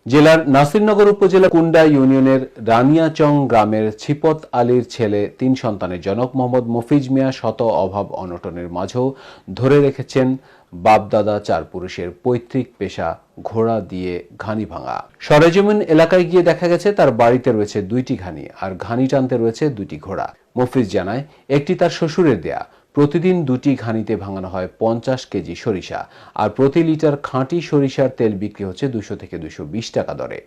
জেলার নাসিরনগর উপজেলা কুন্ডা ইউনিয়নের রানিয়াচং গ্রামের ছিপত আলীর ছেলে ৩ সন্তানের জনক মোহাম্মদ মফিজ মিয়া শত অভাব অনটনের মাঝেও ধরে রেখেছেন বাপদাদা ৪ পুরুষের পৈতৃক পেশা ঘোড়া দিয়ে ঘানি ভাঙা। সরেজমিন এলাকায় গিয়ে দেখা গেছে তার বাড়িতে রয়েছে ২টি ঘানি আর ঘানি টানতে রয়েছে ২টি ঘোড়া। মফিজ জানায় একটি তার শ্বশুরের দেয়া। প্রতিদিন ২টি ঘানিতে ভাঙানো হয় ৫০ কেজি সরিষা আর প্রতি লিটার খাঁটি সরিষার তেল বিক্রি হচ্ছে ২০০ থেকে ২২০ টাকা দরে।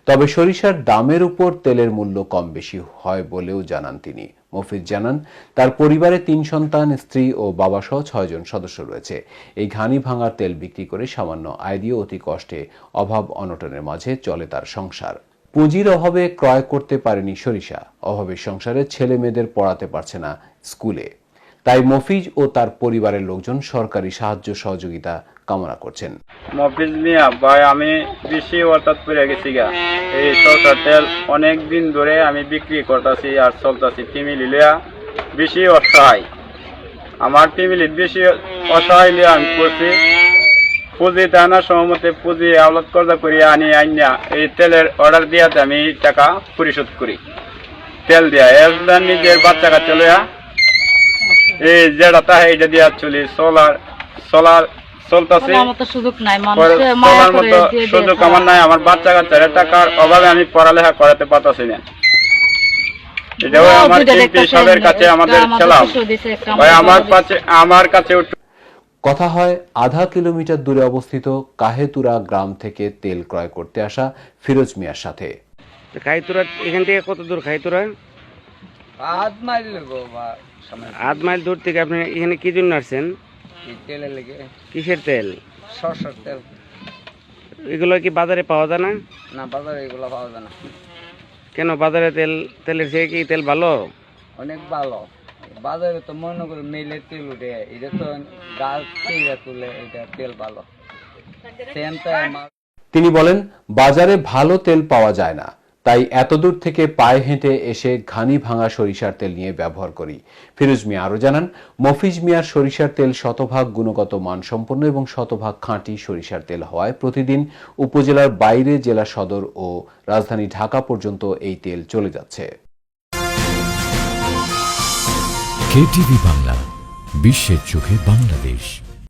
তবে সরিষার দামের উপর তেলের মূল্য কম বেশি হয় বলেও জানান তিনি। মফিজ জানান তার পরিবারে ৩ সন্তান, স্ত্রী ও বাবা সহ ৬ জন সদস্য রয়েছে। এই ঘানি ভাঙার তেল বিক্রি করে সামান্য আয় দিয়ে অতি কষ্টে অভাব অনটনের মাঝে চলে তার সংসার। পুঁজির অভাবে ক্রয় করতে পারেনি সরিষা, অভাবের সংসারে ছেলে মেয়েদের পড়াতে পারছে না স্কুলে। তাই মফিজ ও তার পরিবারের লোকজন সরকারি সাহায্য সহযোগিতা কামনা করছেন। মফিজ মিয়া ভাই, আমি বেশি অর্থাৎ পড়ে গেছি গা। এই সরকার তেল অনেক দিন ধরে আমি বিক্রি করতেছি আর চলতেছি। ফ্যামিলি লিয়া বেশি অসহায়, আমার ফ্যামিলি বেশি অসহায় লিয়া আমি করছি। পুঁজি টানার সময়মতে পুঁজি আওলাদ কর্জা করি আনিয়া এই তেলের অর্ডার দিয়াতে আমি টাকা পরিশোধ করি। তেল দিয়া এর নিজের বাচ্চা কাচ্চা লইয়া এই যেটা তাহে এটা দিয়া চলি। সোলার চলতেছে, সুযোগ আমার নাই। আমার বাচ্চা কাচ্চার টাকার অভাবে আমি পড়ালেখা করাতে পারতেছি না। এটাও আমার এমপি সাহেবের কাছে আমাদের ছিলাম ভাই, আমার কাছে কথা হয় আধা কিলোমিটার দূরে অবস্থিত কাহেতুরা গ্রাম থেকে তেল ক্রয় করতে আসা ফিরোজ মিয়ার সাথে। খাইতুরা এখান থেকে কত দূর? খাইতুরা আধ মাইল দূর থেকে আপনি এখানে কি জন্য আসছেন? তেলের লেগে। কিসের তেল? সরষের তেল। এগুলো কি বাজারে পাওয়া যায় না? না, বাজারে এগুলো পাওয়া যায় না। কেন? বাজারে তেলের চেয়ে কি তেল ভালো? অনেক ভালো। বাজারে তো মনে করে মেলের তেল উঠে, এটা তো গাছ থেকে তুলে, এটা তেল ভালো। তিনি বলেন বাজারে ভালো তেল পাওয়া যায় না, তাই এতদূর থেকে পায়ে হেঁটে এসে ঘানি ভাঙা সরিষার তেল নিয়ে ব্যবহার করি। ফিরোজ মিয়া আরো জানান, মফিজ মিয়ার সরিষার তেল শতভাগ গুণগত মানসম্পন্ন এবং শতভাগ খাঁটি সরিষার তেল হওয়ায় প্রতিদিন উপজেলার বাইরে জেলা সদর ও রাজধানী ঢাকা পর্যন্ত এই তেল চলে যাচ্ছে। কেটিভি বাংলা, বিশ্বের চোখে বাংলাদেশ।